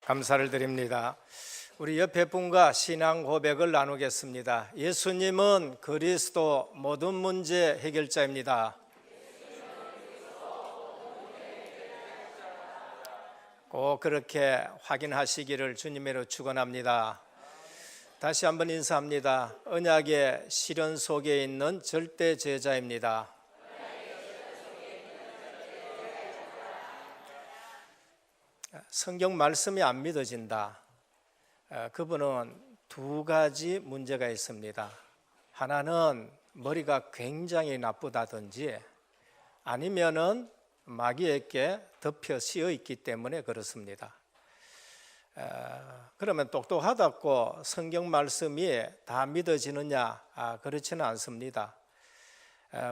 감사를 드립니다. 우리 옆에 분과 신앙 고백을 나누겠습니다. 예수님은 그리스도 모든 문제 해결자입니다. 꼭 그렇게 확인하시기를 주님으로 축원합니다. 다시 한번 인사합니다. 언약의 시련 속에 있는 절대 제자입니다. 성경 말씀이 안 믿어진다. 그분은 두 가지 문제가 있습니다. 하나는 머리가 굉장히 나쁘다든지 아니면은 마귀에게 덮여 씌어 있기 때문에 그렇습니다. 그러면 똑똑하다고 성경 말씀이 다 믿어지느냐? 그렇지는 않습니다.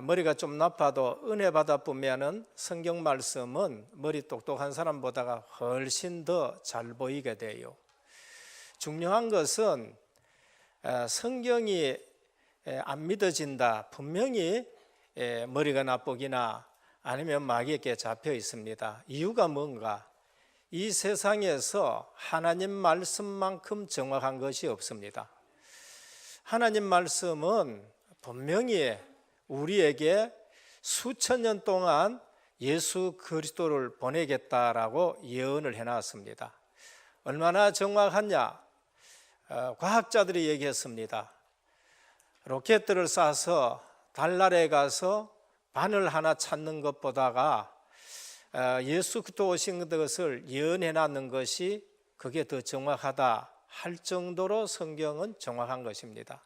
머리가 좀 나빠도 은혜 받아 보면은 성경 말씀은 머리 똑똑한 사람보다가 훨씬 더 잘 보이게 돼요. 중요한 것은 성경이 안 믿어진다. 분명히 머리가 나쁘기나 아니면 마귀에게 잡혀 있습니다. 이유가 뭔가? 이 세상에서 하나님 말씀만큼 정확한 것이 없습니다. 하나님 말씀은 분명히 우리에게 수천 년 동안 예수 그리스도를 보내겠다라고 예언을 해놨습니다. 얼마나 정확하냐? 과학자들이 얘기했습니다. 로켓들을 쏴서 달나라에 가서 바늘 하나 찾는 것보다가 예수 그리스도 오신 것을 예언해놨는 것이 그게 더 정확하다 할 정도로 성경은 정확한 것입니다.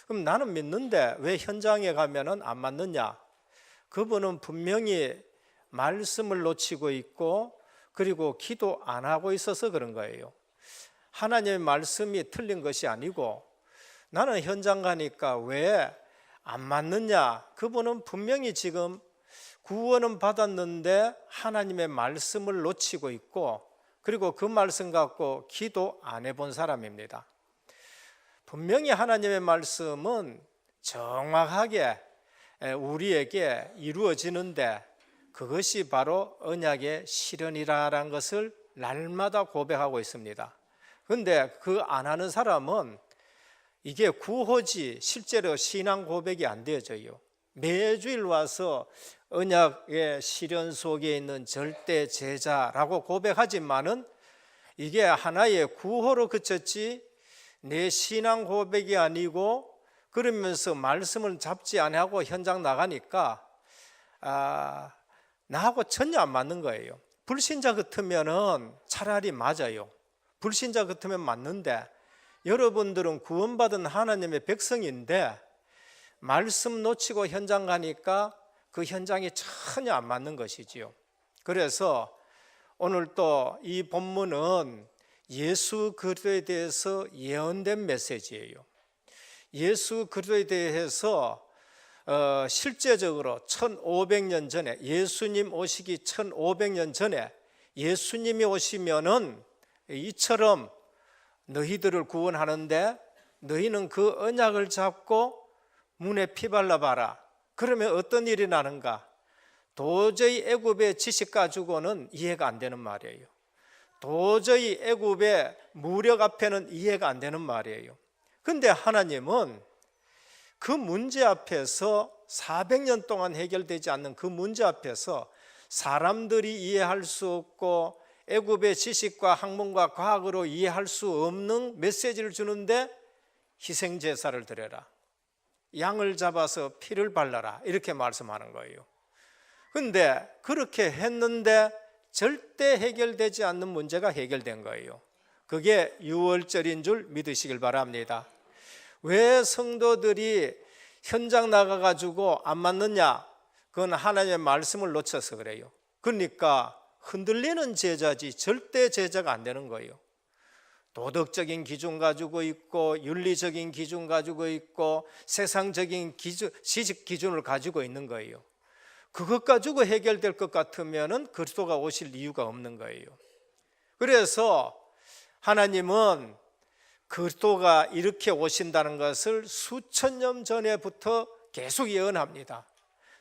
그럼 나는 믿는데 왜 현장에 가면은 안 맞느냐? 그분은 분명히 말씀을 놓치고 있고 그리고 기도 안 하고 있어서 그런 거예요. 하나님의 말씀이 틀린 것이 아니고 나는 현장 가니까 왜 안 맞느냐? 그분은 분명히 지금 구원은 받았는데 하나님의 말씀을 놓치고 있고 그리고 그 말씀 갖고 기도 안 해본 사람입니다. 분명히 하나님의 말씀은 정확하게 우리에게 이루어지는데 그것이 바로 언약의 실현이라는 것을 날마다 고백하고 있습니다. 그런데 그 안 하는 사람은 이게 구호지 실제로 신앙 고백이 안 되어져요. 매주일 와서 언약의 실현 속에 있는 절대 제자라고 고백하지만은 이게 하나의 구호로 그쳤지 내 신앙 고백이 아니고 그러면서 말씀을 잡지 않고 현장 나가니까 나하고 전혀 안 맞는 거예요. 불신자 같으면은 차라리 맞아요. 불신자 같으면 맞는데 여러분들은 구원받은 하나님의 백성인데 말씀 놓치고 현장 가니까 그 현장이 전혀 안 맞는 것이지요. 그래서 오늘 또 이 본문은 예수 그리스도에 대해서 예언된 메시지예요. 예수 그리스도에 대해서 실제적으로 1500년 전에 예수님 오시기 1500년 전에 예수님이 오시면은 이처럼 너희들을 구원하는데 너희는 그 언약을 잡고 문에 피 발라봐라. 그러면 어떤 일이 나는가? 도저히 애굽의 지식 가지고는 이해가 안 되는 말이에요. 도저히 애굽의 무력 앞에는 이해가 안 되는 말이에요. 그런데 하나님은 그 문제 앞에서 400년 동안 해결되지 않는 그 문제 앞에서 사람들이 이해할 수 없고 애굽의 지식과 학문과 과학으로 이해할 수 없는 메시지를 주는데 희생제사를 드려라, 양을 잡아서 피를 발라라 이렇게 말씀하는 거예요. 그런데 그렇게 했는데 절대 해결되지 않는 문제가 해결된 거예요. 그게 유월절인 줄 믿으시길 바랍니다. 왜 성도들이 현장 나가가지고 안 맞느냐? 그건 하나님의 말씀을 놓쳐서 그래요. 그러니까 흔들리는 제자지 절대 제자가 안 되는 거예요. 도덕적인 기준 가지고 있고 윤리적인 기준 가지고 있고 세상적인 기준, 지식 기준을 가지고 있는 거예요. 그것 가지고 해결될 것 같으면은 그리스도가 오실 이유가 없는 거예요. 그래서 하나님은 그리스도가 이렇게 오신다는 것을 수천 년 전에부터 계속 예언합니다.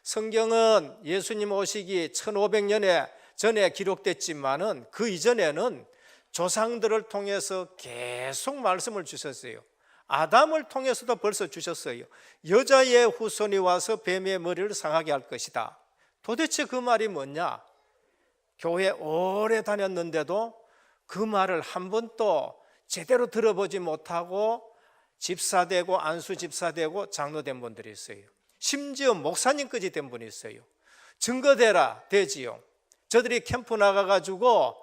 성경은 예수님 오시기 1500년 전에 기록됐지만은 그 이전에는 조상들을 통해서 계속 말씀을 주셨어요. 아담을 통해서도 벌써 주셨어요. 여자의 후손이 와서 뱀의 머리를 상하게 할 것이다. 도대체 그 말이 뭐냐? 교회 오래 다녔는데도 그 말을 한 번도 제대로 들어보지 못하고 집사되고 안수집사되고 장로된 분들이 있어요. 심지어 목사님까지 된 분이 있어요. 증거대라 되지요. 저들이 캠프 나가가지고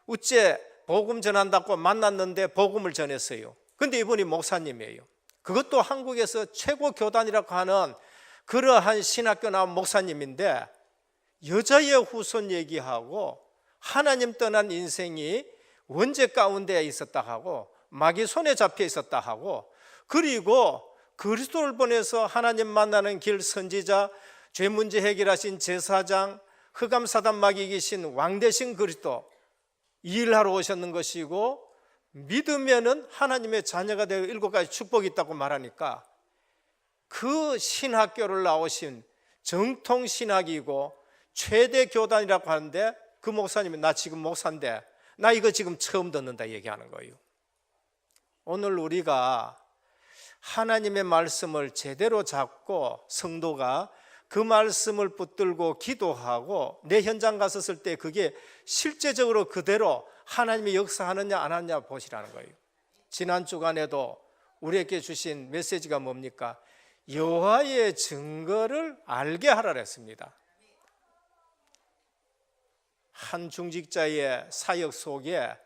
우째 복음 전한다고 만났는데 복음을 전했어요. 근데 이분이 목사님이에요. 그것도 한국에서 최고 교단이라고 하는 그러한 신학교 나온 목사님인데 여자의 후손 얘기하고 하나님 떠난 인생이 원죄 가운데 있었다 하고 마귀 손에 잡혀 있었다 하고 그리고 그리스도를 보내서 하나님 만나는 길 선지자, 죄 문제 해결하신 제사장, 흑암사단 마귀 이기신 왕 대신 그리스도 이 일하러 오셨는 것이고 믿으면은 하나님의 자녀가 되어 7가지 축복이 있다고 말하니까 그 신학교를 나오신 정통 신학이고 최대 교단이라고 하는데 그 목사님이 나 지금 목사인데 나 이거 지금 처음 듣는다 얘기하는 거예요. 오늘 우리가 하나님의 말씀을 제대로 잡고 성도가 그 말씀을 붙들고 기도하고 내 현장 갔었을 때 그게 실제적으로 그대로 하나님이 역사하느냐 안 하느냐 보시라는 거예요. 지난 주간에도 우리에게 주신 메시지가 뭡니까? 여호와의 증거를 알게 하라 했습니다. 한 중직자의 사역 속에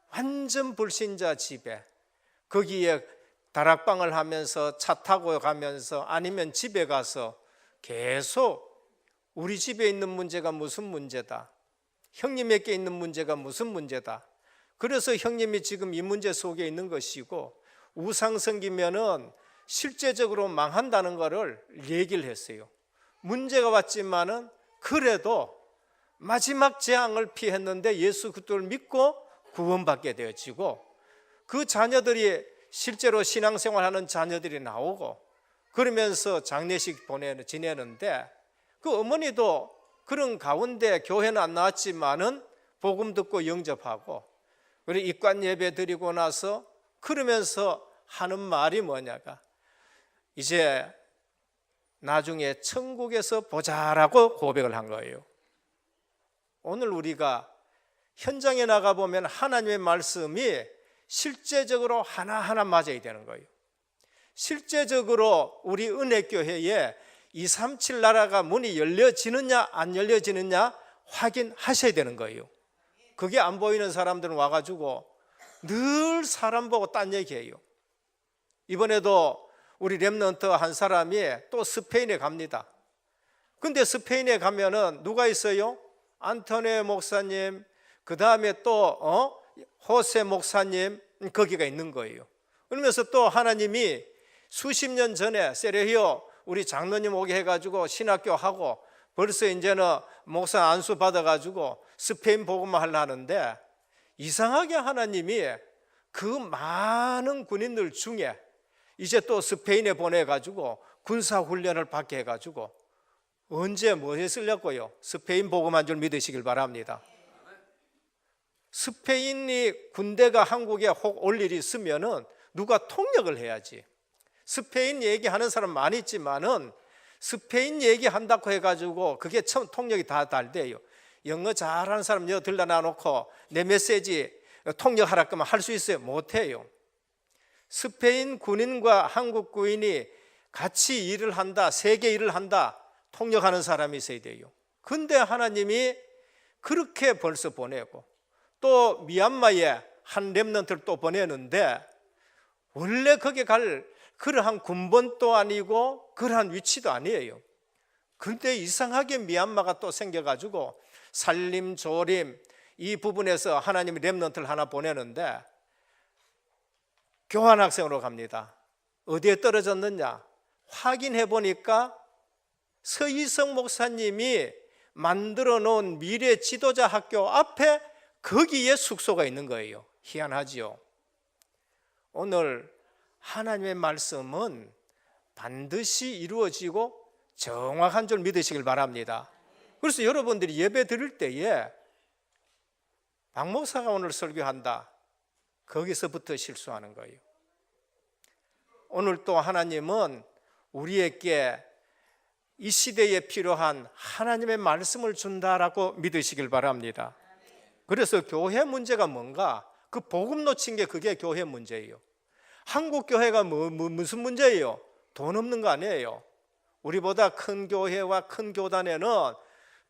완전 불신자 집에 거기에 다락방을 하면서 차 타고 가면서 아니면 집에 가서 계속 우리 집에 있는 문제가 무슨 문제다, 형님에게 있는 문제가 무슨 문제다, 그래서 형님이 지금 이 문제 속에 있는 것이고 우상 섬기면은 실제적으로 망한다는 것을 얘기를 했어요. 문제가 왔지만은 그래도 마지막 재앙을 피했는데 예수 그리스도를 믿고 구원받게 되어지고 그 자녀들이 실제로 신앙생활하는 자녀들이 나오고 그러면서 장례식 지내는데 그 어머니도 그런 가운데 교회는 안 나왔지만은 복음 듣고 영접하고 그리고 입관 예배 드리고 나서 그러면서 하는 말이 뭐냐가 이제 나중에 천국에서 보자라고 고백을 한 거예요. 오늘 우리가 현장에 나가보면 하나님의 말씀이 실제적으로 하나하나 맞아야 되는 거예요. 실제적으로 우리 은혜교회에 237 나라가 문이 열려지느냐 안 열려지느냐 확인하셔야 되는 거예요. 그게 안 보이는 사람들은 와가지고 늘 사람 보고 딴 얘기해요. 이번에도 우리 렘넌트 한 사람이 또 스페인에 갑니다. 근데 스페인에 가면은 누가 있어요? 안토니오 목사님, 그 다음에 또 호세 목사님 거기가 있는 거예요. 그러면서 또 하나님이 수십 년 전에 세레히오 우리 장로님 오게 해가지고 신학교 하고 벌써 이제는 목사 안수 받아가지고 스페인 복음만 하려 하는데 이상하게 하나님이 그 많은 군인들 중에 이제 또 스페인에 보내가지고 군사훈련을 받게 해가지고 언제 뭐 했으려고요? 스페인 복음한 줄 믿으시길 바랍니다. 스페인이 군대가 한국에 혹 올 일이 있으면은 누가 통역을 해야지. 스페인 얘기하는 사람 많이 있지만은 스페인 얘기한다고 해가지고 그게 처음 통역이 다 달대요. 영어 잘하는 사람 여기 들러놔 놓고 내 메시지 통역하라 그러면 할 수 있어요? 못해요. 스페인 군인과 한국 군인이 같이 일을 한다, 세계 일을 한다, 통역하는 사람이 있어야 돼요. 근데 하나님이 그렇게 벌써 보내고 또 미얀마에 한 렘넌트를 또 보내는데 원래 거기 갈 그러한 군번도 아니고 그러한 위치도 아니에요. 근데 이상하게 미얀마가 또 생겨가지고 살림, 조림 이 부분에서 하나님이 렘넌트를 하나 보내는데 교환학생으로 갑니다. 어디에 떨어졌느냐? 확인해 보니까 서희성 목사님이 만들어 놓은 미래 지도자 학교 앞에 거기에 숙소가 있는 거예요. 희한하지요. 오늘 하나님의 말씀은 반드시 이루어지고 정확한 줄 믿으시길 바랍니다. 그래서 여러분들이 예배 드릴 때에 박 목사가 오늘 설교한다. 거기서부터 실수하는 거예요. 오늘 또 하나님은 우리에게 이 시대에 필요한 하나님의 말씀을 준다라고 믿으시길 바랍니다. 그래서 교회 문제가 뭔가? 그 복음 놓친 게 그게 교회 문제예요. 한국 교회가 무슨 문제예요? 돈 없는 거 아니에요. 우리보다 큰 교회와 큰 교단에는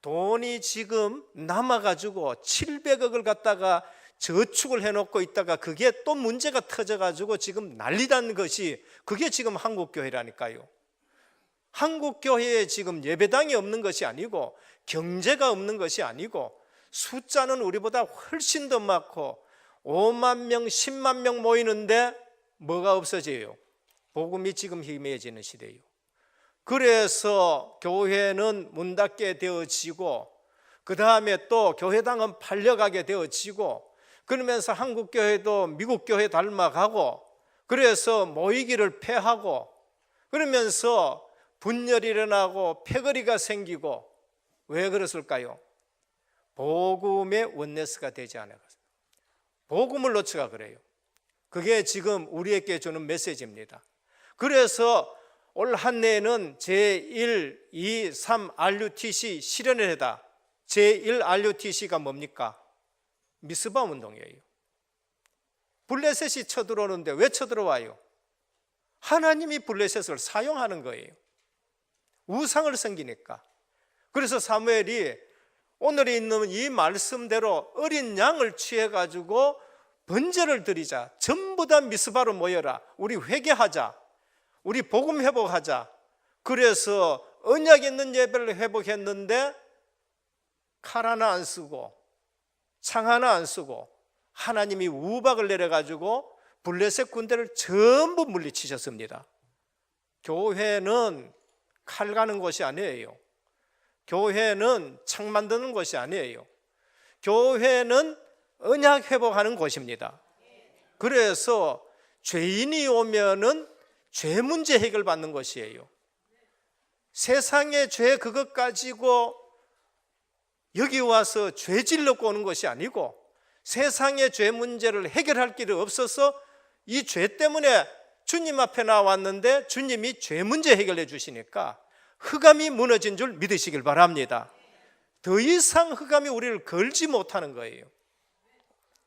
돈이 지금 남아가지고 700억을 갖다가 저축을 해놓고 있다가 그게 또 문제가 터져가지고 지금 난리난 것이 그게 지금 한국 교회라니까요. 한국 교회에 지금 예배당이 없는 것이 아니고 경제가 없는 것이 아니고 숫자는 우리보다 훨씬 더 많고 5만 명, 10만 명 모이는데 뭐가 없어져요? 복음이 지금 희미해지는 시대예요. 그래서 교회는 문 닫게 되어지고 그 다음에 또 교회당은 팔려가게 되어지고 그러면서 한국 교회도 미국 교회 닮아가고 그래서 모이기를 폐하고 그러면서 분열이 일어나고 패거리가 생기고 왜 그랬을까요? 복음의 원네스가 되지 않아서 복음을 놓쳐가 그래요. 그게 지금 우리에게 주는 메시지입니다. 그래서 올 한 해에는 제1, 2, 3 RUTC 실현을 해다. 제1 RUTC가 뭡니까? 미스바 운동이에요. 블레셋이 쳐들어오는데 왜 쳐들어와요? 하나님이 블레셋을 사용하는 거예요. 우상을 섬기니까. 그래서 사무엘이 오늘 있는 이 말씀대로 어린 양을 취해가지고 번제를 드리자. 전부 다 미스바로 모여라. 우리 회개하자. 우리 복음 회복하자. 그래서 언약 있는 예배를 회복했는데 칼 하나 안 쓰고 창 하나 안 쓰고 하나님이 우박을 내려가지고 블레셋 군대를 전부 물리치셨습니다. 교회는 칼 가는 곳이 아니에요. 교회는 창 만드는 곳이 아니에요. 교회는 언약 회복하는 곳입니다. 그래서 죄인이 오면은 죄 문제 해결받는 것이에요. 세상의 죄 그것 가지고 여기 와서 죄 질러고 오는 것이 아니고 세상의 죄 문제를 해결할 길이 없어서 이 죄 때문에 주님 앞에 나왔는데 주님이 죄 문제 해결해 주시니까 흑암이 무너진 줄 믿으시길 바랍니다. 더 이상 흑암이 우리를 걸지 못하는 거예요.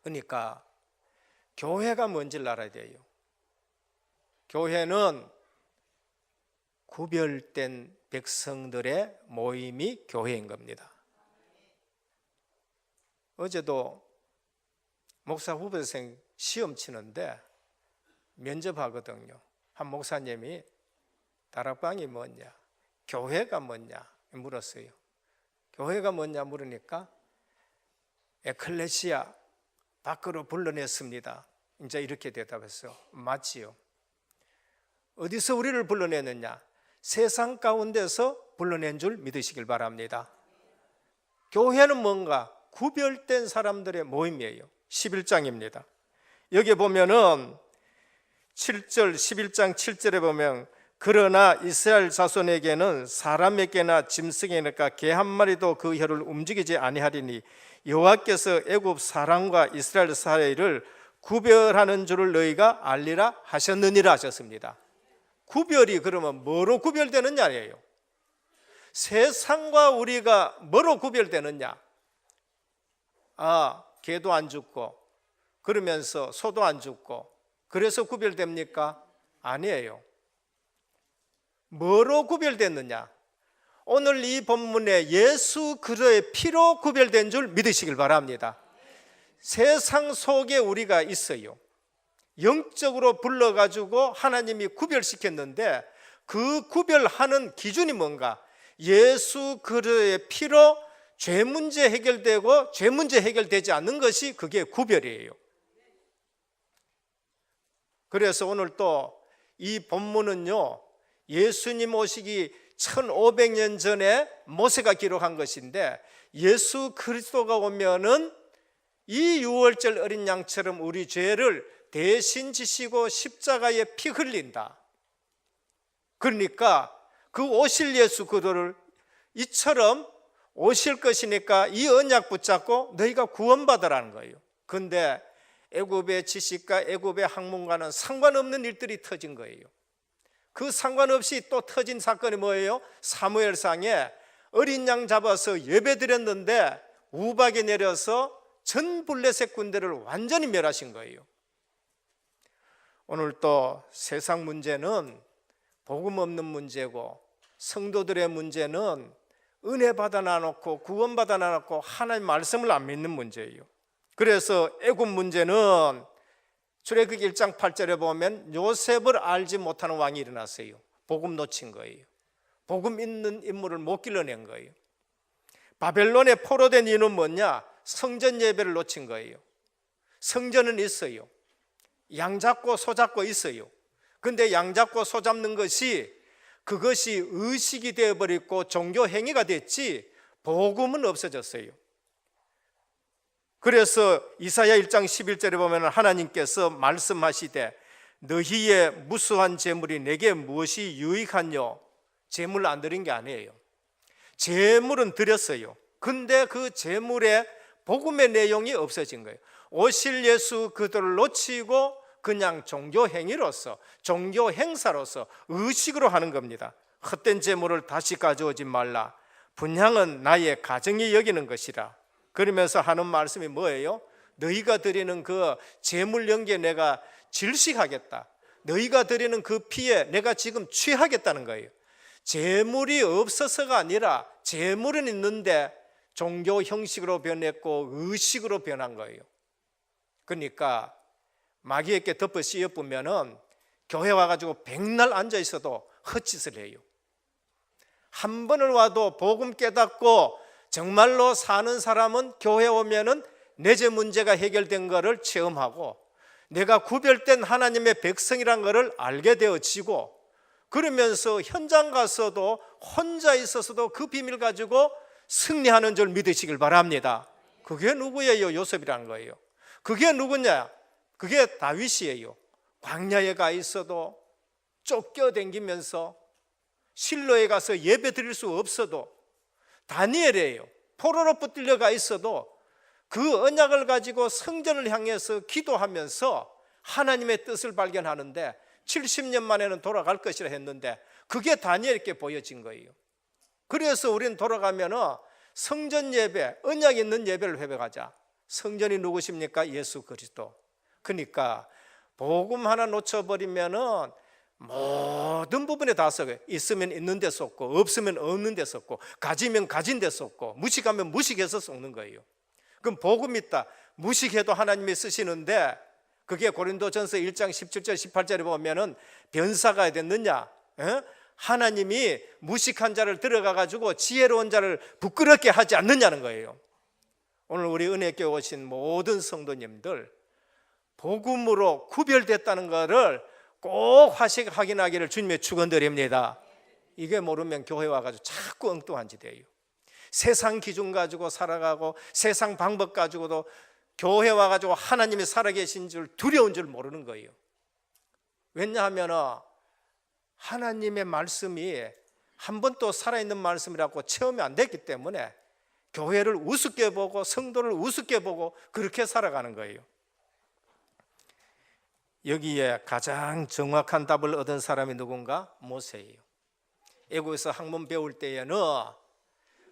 그러니까 교회가 뭔지를 알아야 돼요. 교회는 구별된 백성들의 모임이 교회인 겁니다. 어제도 목사 후보생 시험 치는데 면접하거든요. 한 목사님이 다락방이 뭐냐, 교회가 뭐냐 물었어요. 교회가 뭐냐 물으니까 에클레시아 밖으로 불러냈습니다. 이제 이렇게 대답했어요. 맞지요. 어디서 우리를 불러내느냐? 세상 가운데서 불러낸 줄 믿으시길 바랍니다. 교회는 뭔가? 구별된 사람들의 모임이에요. 11장입니다. 여기 보면은 7절 11장 7절에 보면 그러나 이스라엘 자손에게는 사람에게나 짐승에게나 개 한 마리도 그 혀를 움직이지 아니하리니 여호와께서 애굽 사람과 이스라엘 사이를 구별하는 줄을 너희가 알리라 하셨느니라 하셨습니다. 구별이 그러면 뭐로 구별되느냐예요. 세상과 우리가 뭐로 구별되느냐? 개도 안 죽고 그러면서 소도 안 죽고 그래서 구별됩니까? 아니에요. 뭐로 구별됐느냐? 오늘 이 본문에 예수 그리스도의 피로 구별된 줄 믿으시길 바랍니다. 세상 속에 우리가 있어요. 영적으로 불러가지고 하나님이 구별시켰는데 그 구별하는 기준이 뭔가? 예수 그리스도의 피로 죄 문제 해결되고 죄 문제 해결되지 않는 것이 그게 구별이에요. 그래서 오늘 또 이 본문은요, 예수님 오시기 1500년 전에 모세가 기록한 것인데 예수 그리스도가 오면은 이 유월절 어린 양처럼 우리 죄를 대신 지시고 십자가에 피 흘린다. 그러니까 그 오실 예수 그리스도를 이처럼 오실 것이니까 이 언약 붙잡고 너희가 구원받으라는 거예요. 근데 애굽의 지식과 애굽의 학문과는 상관없는 일들이 터진 거예요. 그 상관없이 또 터진 사건이 뭐예요? 사무엘상에 어린 양 잡아서 예배드렸는데 우박이 내려서 전 블레셋 군대를 완전히 멸하신 거예요. 오늘 또 세상 문제는 복음 없는 문제고, 성도들의 문제는 은혜 받아 놔놓고 구원 받아 놔놓고 하나님 말씀을 안 믿는 문제예요. 그래서 애굽 문제는 출애굽기 1장 8절에 보면 요셉을 알지 못하는 왕이 일어났어요. 복음 놓친 거예요. 복음 있는 인물을 못 길러낸 거예요. 바벨론에 포로된 이유는 뭐냐? 성전 예배를 놓친 거예요. 성전은 있어요. 양 잡고 소 잡고 있어요. 근데 양 잡고 소 잡는 것이 그것이 의식이 되어버리고 종교 행위가 됐지 복음은 없어졌어요. 그래서 이사야 1장 11절에 보면 하나님께서 말씀하시되 너희의 무수한 재물이 내게 무엇이 유익하뇨? 재물 안 드린 게 아니에요. 재물은 드렸어요. 근데 그 재물의 복음의 내용이 없어진 거예요. 오실 예수 그들을 놓치고 그냥 종교 행위로서, 종교 행사로서 의식으로 하는 겁니다. 헛된 재물을 다시 가져오지 말라. 분향은 나의 가정이 여기는 것이라. 그러면서 하는 말씀이 뭐예요? 너희가 드리는 그 재물 연기에 내가 질식하겠다. 너희가 드리는 그 피에 내가 지금 취하겠다는 거예요. 재물이 없어서가 아니라 재물은 있는데 종교 형식으로 변했고 의식으로 변한 거예요. 그러니까 마귀에게 덮어 씌어보면은 교회 와가지고 백날 앉아 있어도 헛짓을 해요. 한 번을 와도 복음 깨닫고 정말로 사는 사람은 교회 오면은 내재 문제가 해결된 것을 체험하고 내가 구별된 하나님의 백성이란 것을 알게 되어지고, 그러면서 현장 가서도 혼자 있어서도 그 비밀 가지고 승리하는 줄 믿으시길 바랍니다. 그게 누구예요? 요셉이라는 거예요. 그게 누구냐? 그게 다윗이에요. 광야에 가 있어도 쫓겨다니면서 실로에 가서 예배 드릴 수 없어도, 다니엘이에요. 포로로 붙들려가 있어도 그 언약을 가지고 성전을 향해서 기도하면서 하나님의 뜻을 발견하는데 70년 만에는 돌아갈 것이라 했는데 그게 다니엘께 보여진 거예요. 그래서 우리는 돌아가면 성전 예배, 언약 있는 예배를 회복하자. 성전이 누구십니까? 예수 그리스도. 그러니까 복음 하나 놓쳐버리면 모든 부분에 다 썩어요. 있으면 있는 데 썩고 없으면 없는 데 썩고 가지면 가진 데 썩고 무식하면 무식해서 썩는 거예요. 그럼 복음 있다, 무식해도 하나님이 쓰시는데 그게 고린도전서 1장 17절 18절에 보면은 변사가 됐느냐? 하나님이 무식한 자를 들어가가지고 지혜로운 자를 부끄럽게 하지 않느냐는 거예요. 오늘 우리 은혜교회 오신 모든 성도님들 복음으로 구별됐다는 것을 꼭 확인하기를 주님의 축원드립니다. 이게 모르면 교회 와가지고 자꾸 엉뚱한 짓 해요. 세상 기준 가지고 살아가고 세상 방법 가지고도 교회 와가지고 하나님이 살아계신 줄 두려운 줄 모르는 거예요. 왜냐하면 하나님의 말씀이 한 번도 살아있는 말씀이라고 체험이 안 됐기 때문에 교회를 우습게 보고 성도를 우습게 보고 그렇게 살아가는 거예요. 여기에 가장 정확한 답을 얻은 사람이 누군가? 모세예요. 애굽에서 학문 배울 때에는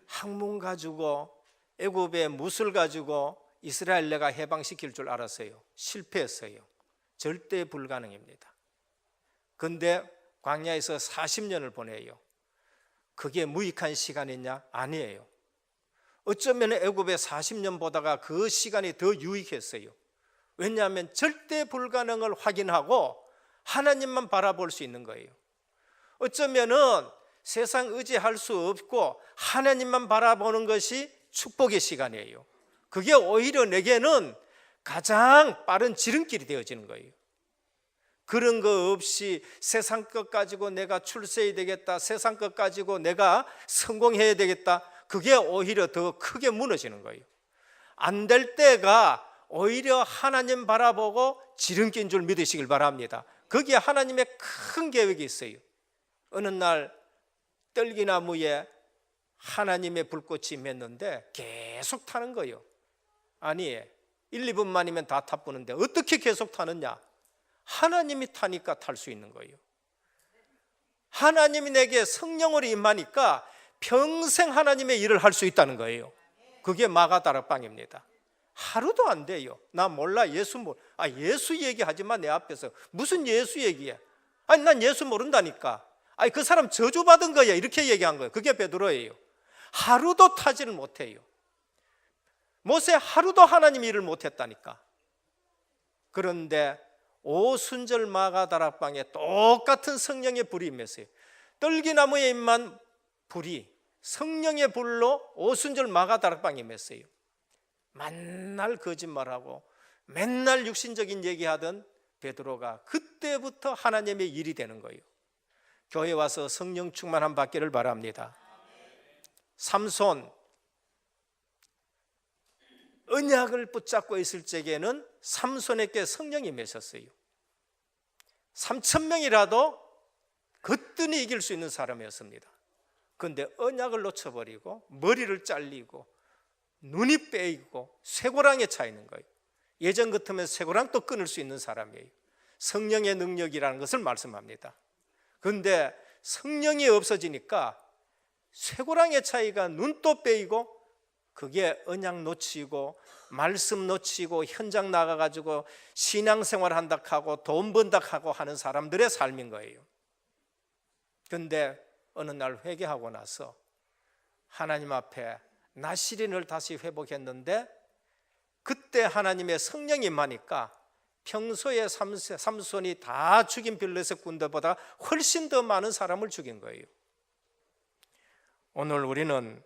학문 가지고 애굽의 무술 가지고 이스라엘 내가 해방시킬 줄 알았어요. 실패했어요. 절대 불가능입니다. 근데 광야에서 40년을 보내요. 그게 무익한 시간이냐? 아니에요. 어쩌면 애굽에 40년 보다가 그 시간이 더 유익했어요. 왜냐하면 절대 불가능을 확인하고 하나님만 바라볼 수 있는 거예요. 어쩌면은 세상 의지할 수 없고 하나님만 바라보는 것이 축복의 시간이에요. 그게 오히려 내게는 가장 빠른 지름길이 되어지는 거예요. 그런 거 없이 세상 것 가지고 내가 출세해야 되겠다, 세상 것 가지고 내가 성공해야 되겠다, 그게 오히려 더 크게 무너지는 거예요. 안 될 때가 오히려 하나님 바라보고 지름길인 줄 믿으시길 바랍니다. 거기에 하나님의 큰 계획이 있어요. 어느 날 떨기나무에 하나님의 불꽃이 임했는데 계속 타는 거예요. 아니 1, 2분만이면 다 타보는데 어떻게 계속 타느냐? 하나님이 타니까 탈 수 있는 거예요. 하나님이 내게 성령으로 임하니까 평생 하나님의 일을 할 수 있다는 거예요. 그게 마가다락방입니다. 하루도 안 돼요. 나 몰라, 예수 예수 얘기하지 마 내 앞에서. 무슨 예수 얘기야? 아니 난 예수 모른다니까. 아니 그 사람 저주받은 거야, 이렇게 얘기한 거예요. 그게 베드로예요. 하루도 타지를 못해요. 모세 하루도 하나님 일을 못했다니까. 그런데 오순절 마가다락방에 똑같은 성령의 불이 임했어요. 떨기나무에 임한 불이 성령의 불로 오순절 마가다락방에 임했어요. 맨날 거짓말하고 맨날 육신적인 얘기하던 베드로가 그때부터 하나님의 일이 되는 거예요. 교회 와서 성령 충만함 받기를 바랍니다. 삼손, 언약을 붙잡고 있을 적에는 삼손에게 성령이 임하셨어요. 3,000명이라도 거뜬히 이길 수 있는 사람이었습니다. 그런데 언약을 놓쳐버리고 머리를 잘리고 눈이 빼이고 쇠고랑에 차 있는 거예요. 예전 같으면 쇠고랑도 끊을 수 있는 사람이에요. 성령의 능력이라는 것을 말씀합니다. 그런데 성령이 없어지니까 쇠고랑의 차이가 눈도 빼이고, 그게 언약 놓치고 말씀 놓치고 현장 나가가지고 신앙생활 한다 하고 돈 번다 하고 하는 사람들의 삶인 거예요. 그런데 어느 날 회개하고 나서 하나님 앞에 나시린을 다시 회복했는데, 그때 하나님의 성령이 임하니까 평소에 삼손이 다 죽인 블레셋 군대보다 훨씬 더 많은 사람을 죽인 거예요. 오늘 우리는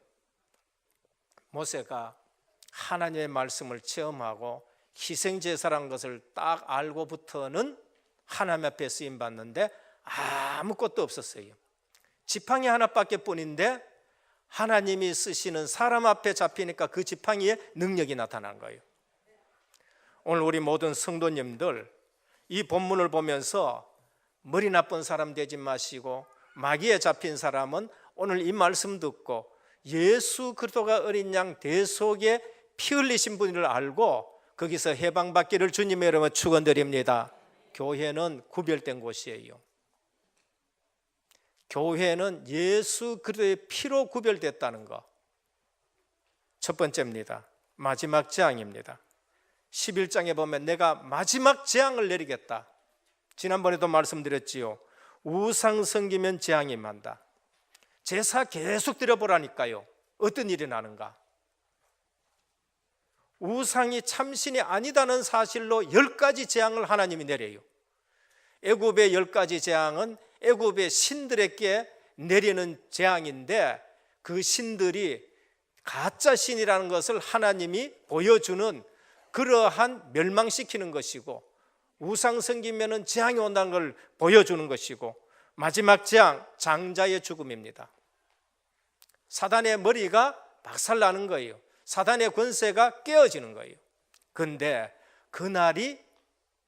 모세가 하나님의 말씀을 체험하고 희생제사라는 것을 딱 알고부터는 하나님 앞에 쓰임받는데 아무것도 없었어요. 지팡이 하나밖에 뿐인데 하나님이 쓰시는 사람 앞에 잡히니까 그 지팡이에 능력이 나타난 거예요. 오늘 우리 모든 성도님들 이 본문을 보면서 머리 나쁜 사람 되지 마시고, 마귀에 잡힌 사람은 오늘 이 말씀 듣고 예수 그리스도가 어린 양 대속에 피 흘리신 분을 알고 거기서 해방받기를 주님의 이름으로 축원드립니다. 교회는 구별된 곳이에요. 교회는 예수 그리스도의 피로 구별됐다는 것, 첫 번째입니다. 마지막 재앙입니다. 11장에 보면 내가 마지막 재앙을 내리겠다. 지난번에도 말씀드렸지요. 우상 섬기면 재앙이 임한다. 제사 계속 드려보라니까요. 어떤 일이 나는가? 우상이 참신이 아니다는 사실로 10가지 재앙을 하나님이 내려요. 애굽의 10가지 재앙은 애굽의 신들에게 내리는 재앙인데, 그 신들이 가짜 신이라는 것을 하나님이 보여주는 그러한 멸망시키는 것이고, 우상 섬기면은 재앙이 온다는 걸 보여주는 것이고, 마지막 재앙, 장자의 죽음입니다. 사단의 머리가 박살나는 거예요. 사단의 권세가 깨어지는 거예요. 그런데 그날이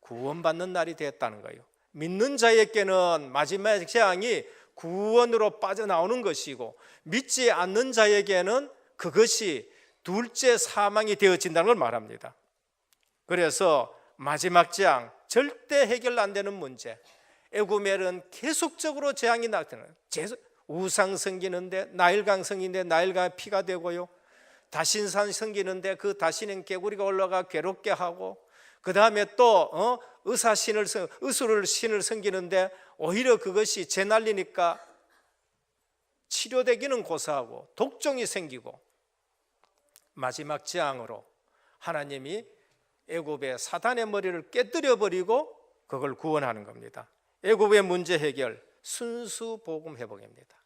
구원받는 날이 됐다는 거예요. 믿는 자에게는 마지막 재앙이 구원으로 빠져나오는 것이고, 믿지 않는 자에게는 그것이 둘째 사망이 되어진다는 걸 말합니다. 그래서 마지막 재앙, 절대 해결 안 되는 문제. 애굽에는 계속적으로 재앙이 나타나요. 우상 섬기는데 나일강 섬기는데 나일강 피가 되고요, 다신산 섬기는데 그 다신은 개구리가 올라가 괴롭게 하고, 그 다음에 또 의술을 신을 섬기는데 오히려 그것이 재 날리니까 치료되기는 고사하고 독종이 생기고, 마지막 재앙으로 하나님이 애굽의 사단의 머리를 깨뜨려 버리고 그걸 구원하는 겁니다. 애굽의 문제 해결, 순수 복음 회복입니다.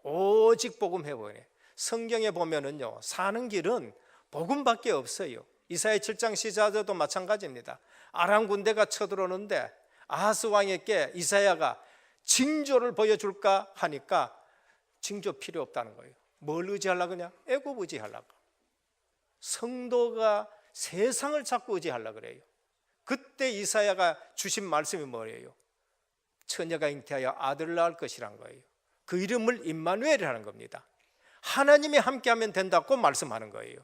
오직 복음 회복이에요. 성경에 보면은요, 사는 길은 복음밖에 없어요. 이사야 7장 시자도 마찬가지입니다. 아람 군대가 쳐들어오는데 아하스 왕에게 이사야가 징조를 보여줄까 하니까 징조 필요 없다는 거예요. 뭘 의지하려고 그냥? 애굽 의지하려고. 성도가 세상을 자꾸 의지하려고 그래요. 그때 이사야가 주신 말씀이 뭐예요? 처녀가 잉태하여 아들을 낳을 것이란 거예요. 그 이름을 임마누엘이라는 겁니다. 하나님이 함께하면 된다고 말씀하는 거예요.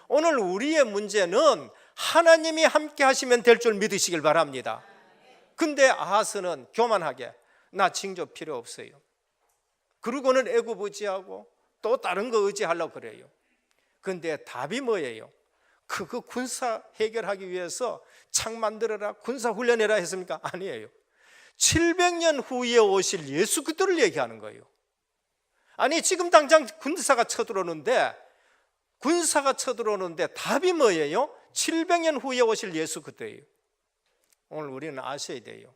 오늘 우리의 문제는 하나님이 함께 하시면 될 줄 믿으시길 바랍니다. 근데 아하스는 교만하게 나 징조 필요 없어요. 그러고는 애굽 의지하고 또 다른 거 의지하려고 그래요. 근데 답이 뭐예요? 그거 군사 해결하기 위해서 창 만들어라, 군사 훈련해라 했습니까? 아니에요. 700년 후에 오실 예수 그리스도를 얘기하는 거예요. 아니 지금 당장 군사가 쳐들어오는데 답이 뭐예요? 700년 후에 오실 예수 그리스도예요. 오늘 우리는 아셔야 돼요.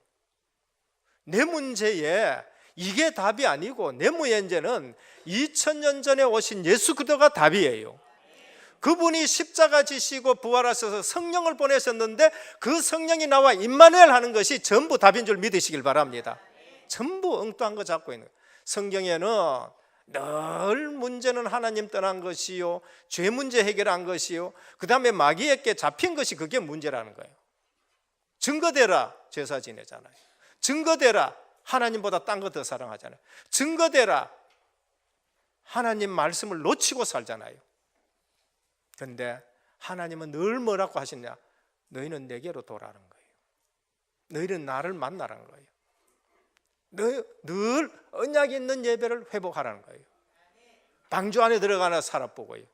내 문제에 이게 답이 아니고 내 문제는 2000년 전에 오신 예수 그리스도가 답이에요. 그분이 십자가 지시고 부활하셔서 성령을 보내셨는데 그 성령이 나와 임마누엘 하는 것이 전부 답인 줄 믿으시길 바랍니다. 전부 엉뚱한 거 잡고 있는 거예요. 성경에는 늘 문제는 하나님 떠난 것이요, 죄 문제 해결한 것이요, 그 다음에 마귀에게 잡힌 것이 그게 문제라는 거예요. 증거대라 제사 지내잖아요. 증거대라 하나님보다 딴 거 더 사랑하잖아요. 증거대라 하나님 말씀을 놓치고 살잖아요. 그런데 하나님은 늘 뭐라고 하시냐? 너희는 내게로 돌아오는 거예요. 너희는 나를 만나라는 거예요. 늘 언약이 있는 예배를 회복하라는 거예요. 방주 안에 들어가나 살아보고요.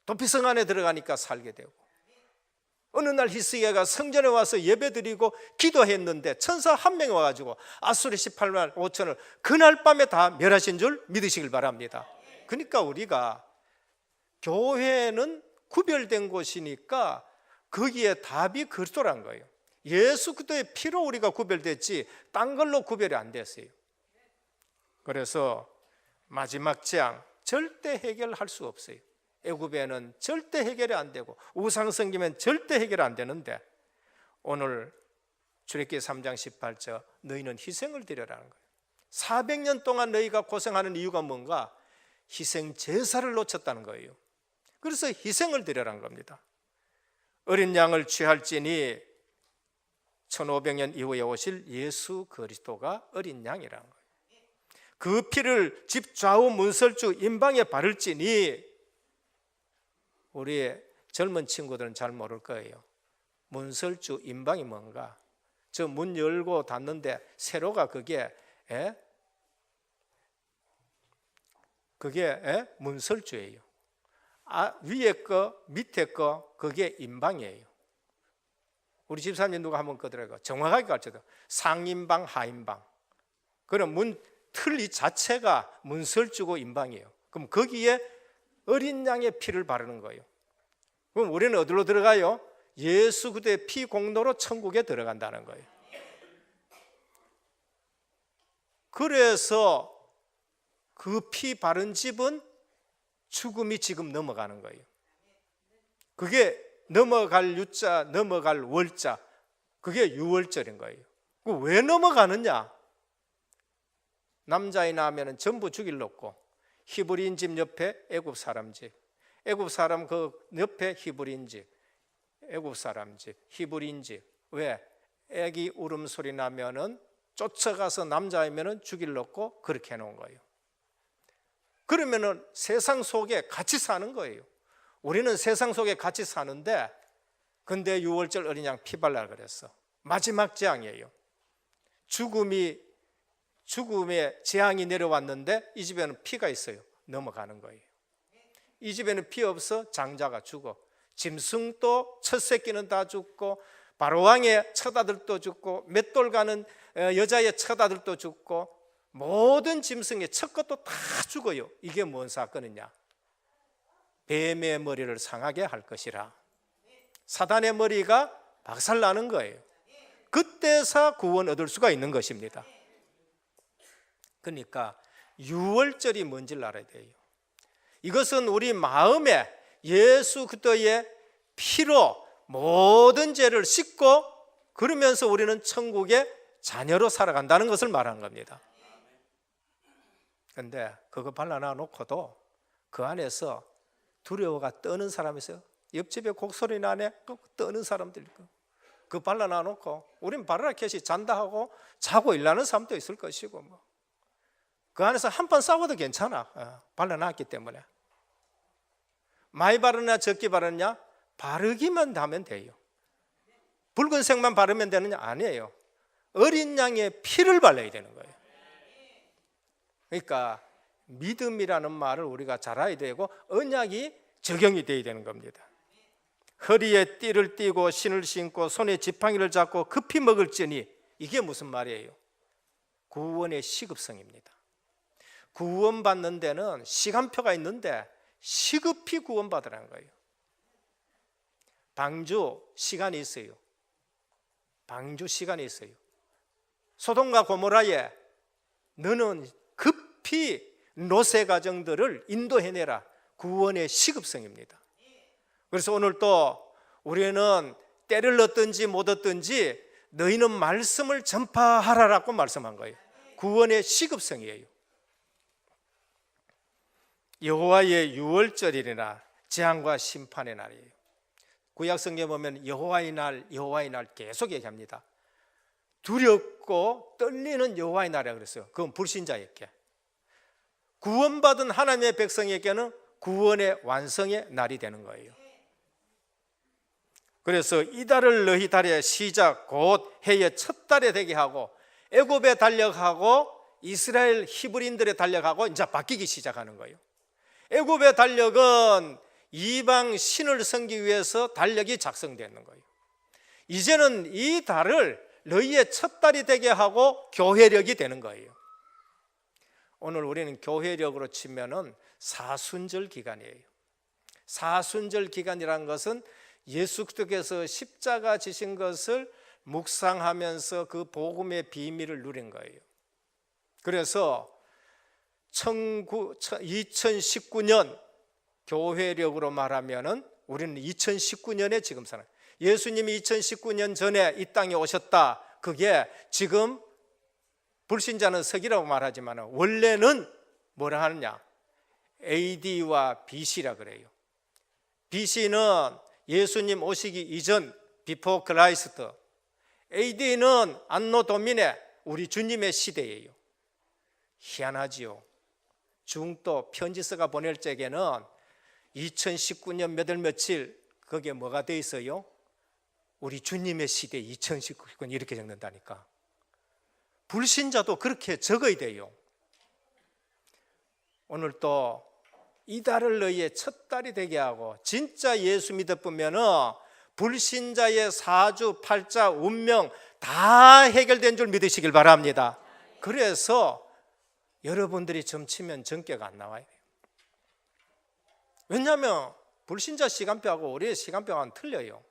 도피성 안에 들어가니까 살게 되고, 어느 날 히스기야가 성전에 와서 예배드리고 기도했는데 천사 한 명이 와가지고 아수르 18만 5천을 그날 밤에 다 멸하신 줄 믿으시길 바랍니다. 그러니까 우리가 교회는 구별된 곳이니까 거기에 답이 그리스도란 거예요. 예수 그리스도의 피로 우리가 구별됐지 딴 걸로 구별이 안 됐어요. 그래서 마지막 재앙 절대 해결할 수 없어요. 애굽에는 절대 해결이 안 되고 우상 섬기면 절대 해결 안 되는데 오늘 출애굽기 3장 18절 너희는 희생을 드려라는 거예요. 400년 동안 너희가 고생하는 이유가 뭔가? 희생 제사를 놓쳤다는 거예요. 그래서 희생을 드려라는 겁니다. 어린 양을 취할지니 1500년 이후에 오실 예수 그리스도가 어린 양이라는 거예요. 그 피를 집 좌우 문설주 임방에 바를지니, 우리 젊은 친구들은 잘 모를 거예요. 문설주 임방이 뭔가? 저 문 열고 닫는데 세로가 그게 문설주예요. 위에 거 밑에 거 그게 임방이에요. 우리 집사님 누가 한번 그더라고요. 정확하게 가르쳐도 상임방 하임방. 그럼 문 틀 이 자체가 문설주고 임방이에요. 그럼 거기에 어린 양의 피를 바르는 거예요. 그럼 우리는 어디로 들어가요? 예수 그리스도의 피 공로로 천국에 들어간다는 거예요. 그래서 그 피 바른 집은 죽음이 지금 넘어가는 거예요. 그게 넘어갈 유자, 넘어갈 월자, 그게 유월절인 거예요. 왜 넘어가느냐? 남자이나 하면은 전부 죽일 놓고 히브리인 집 옆에 애굽 사람 집, 애굽 사람 그 옆에 히브리인 집, 애굽 사람 집, 히브리인 집. 왜? 애기 울음소리 나면은 쫓아가서 남자이면은 죽일 놓고 그렇게 해놓은 거예요. 그러면은 세상 속에 같이 사는 거예요. 우리는 세상 속에 같이 사는데, 근데 유월절 어린 양 피 발라 그랬어. 마지막 재앙이에요. 죽음의 재앙이 내려왔는데 이 집에는 피가 있어요. 넘어가는 거예요. 이 집에는 피 없어 장자가 죽어. 짐승도 첫 새끼는 다 죽고, 바로왕의 처자들도 죽고, 맷돌 가는 여자의 처자들도 죽고, 모든 짐승의 첫 것도 다 죽어요. 이게 뭔 사건이냐? 뱀의 머리를 상하게 할 것이라. 사단의 머리가 박살나는 거예요. 그때서 구원 얻을 수가 있는 것입니다. 그러니까 유월절이 뭔지를 알아야 돼요. 이것은 우리 마음에 예수 그리스도의 피로 모든 죄를 씻고, 그러면서 우리는 천국의 자녀로 살아간다는 것을 말하는 겁니다. 그런데 그거 발라놔 놓고도 그 안에서 두려워가 떠는 사람이 있어요. 옆집에 곡소리 나네 떠는 사람들 있고, 그 발라놔 놓고 우린 바르라 캐시 잔다 하고 자고 일하는 사람도 있을 것이고, 그 안에서 한 번 싸워도 괜찮아. 발라놨기 때문에. 많이 바르냐 적게 바르냐? 바르기만 하면 돼요. 붉은색만 바르면 되느냐? 아니에요. 어린 양의 피를 발라야 되는 거예요. 그러니까 믿음이라는 말을 우리가 잘 알아야 되고 언약이 적용이 돼야 되는 겁니다. 허리에 띠를 띠고 신을 신고 손에 지팡이를 잡고 급히 먹을지니, 이게 무슨 말이에요? 구원의 시급성입니다. 구원받는 데는 시간표가 있는데 시급히 구원받으라는 거예요. 방주 시간이 있어요. 방주 시간이 있어요. 소돔과 고모라에 너는 급히 노세 가정들을 인도해내라. 구원의 시급성입니다. 그래서 오늘 또 우리는 때를 얻든지 못 얻든지 너희는 말씀을 전파하라라고 말씀한 거예요. 구원의 시급성이에요. 여호와의 유월절이나 재앙과 심판의 날이에요. 구약 성경에 보면 여호와의 날, 여호와의 날 계속 얘기합니다. 두렵고 떨리는 여호와의 날이라고 그랬어요. 그건 불신자에게. 구원받은 하나님의 백성에게는 구원의 완성의 날이 되는 거예요. 그래서 이달을 너희 달의 시작 곧 해의 첫 달에 되게 하고 애굽에 달력하고 이스라엘 히브리인들의 달력하고 이제 바뀌기 시작하는 거예요. 애굽의 달력은 이방 신을 섬기기 위해서 달력이 작성되는 거예요. 이제는 이 달을 너희의 첫 달이 되게 하고 교회력이 되는 거예요. 오늘 우리는 교회력으로 치면은 사순절 기간이에요. 사순절 기간이라는 것은 예수 그리스도께서 십자가 지신 것을 묵상하면서 그 복음의 비밀을 누린 거예요. 그래서 2019년 교회력으로 말하면은 우리는 2019년에 지금 사는, 예수님이 2019년 전에 이 땅에 오셨다. 그게 지금 불신자는 서기라고 말하지만 원래는 뭐라 하느냐? AD와 BC라 그래요. BC는 예수님 오시기 이전, 비포 크라이스트. AD는 안노 도미네, 우리 주님의 시대예요. 희한하지요. 중도 편지서가 보낼 적에는 2019년 몇 월 며칠 거기에 뭐가 돼 있어요? 우리 주님의 시대 2019년 이렇게 적는다니까. 불신자도 그렇게 적어야 돼요. 오늘 또 이달을 너희의 첫 달이 되게 하고 진짜 예수 믿어보면은 불신자의 사주, 팔자, 운명 다 해결된 줄 믿으시길 바랍니다. 그래서 여러분들이 점치면 전개가 안 나와요. 왜냐하면 불신자 시간표하고 우리의 시간표가 틀려요.